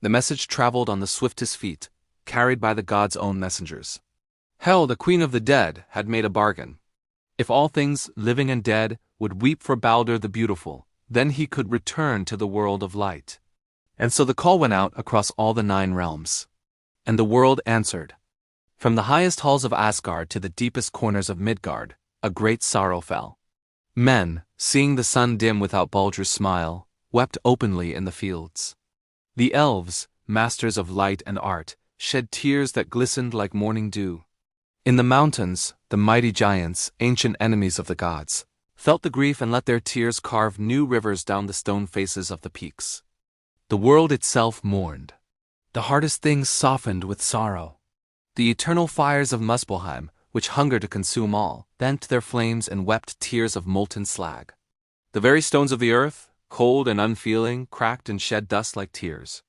The message traveled on the swiftest feet, carried by the gods' own messengers. Hel, the queen of the dead, had made a bargain. If all things, living and dead, would weep for Baldr the beautiful, then he could return to the world of light. And so the call went out across all the 9 realms. And the world answered. From the highest halls of Asgard to the deepest corners of Midgard, a great sorrow fell. Men, seeing the sun dim without Baldr's smile, wept openly in the fields. The elves, masters of light and art, shed tears that glistened like morning dew. In the mountains, the mighty giants, ancient enemies of the gods, felt the grief and let their tears carve new rivers down the stone faces of the peaks. The world itself mourned. The hardest things softened with sorrow. The eternal fires of Muspelheim, which hunger to consume all, bent their flames and wept tears of molten slag. The very stones of the earth, cold and unfeeling, cracked and shed dust like tears.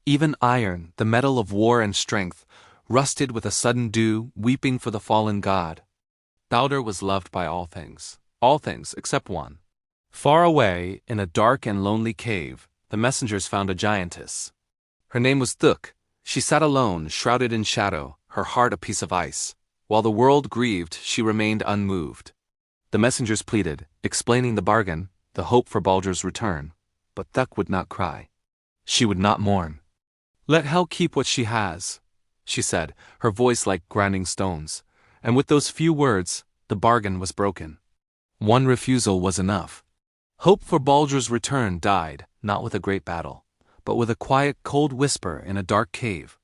Even iron, the metal of war and strength, rusted with a sudden dew, weeping for the fallen god. Baldr was loved by all things except one. Far away, in a dark and lonely cave, the messengers found a giantess. Her name was Thuk. She sat alone, shrouded in shadow, her heart a piece of ice. While the world grieved, she remained unmoved. The messengers pleaded, explaining the bargain, the hope for Baldr's return. But Thuk would not cry. She would not mourn. "Let Hel keep what she has," she said, her voice like grinding stones. And with those few words, the bargain was broken. One refusal was enough. Hope for Baldr's return died, not with a great battle, but with a quiet, cold whisper in a dark cave.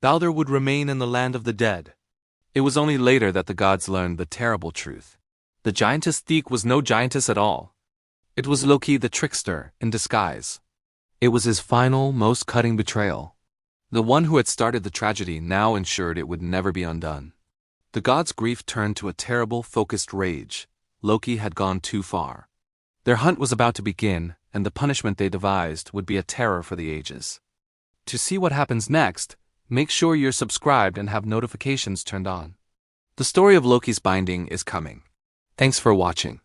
Baldr would remain in the land of the dead. It was only later that the gods learned the terrible truth. The giantess Thuk was no giantess at all. It was Loki the trickster in disguise. It was his final, most cutting betrayal. The one who had started the tragedy now ensured it would never be undone. The gods' grief turned to a terrible, focused rage. Loki had gone too far. Their hunt was about to begin, and the punishment they devised would be a terror for the ages. To see what happens next, make sure you're subscribed and have notifications turned on. The story of Loki's binding is coming. Thanks for watching.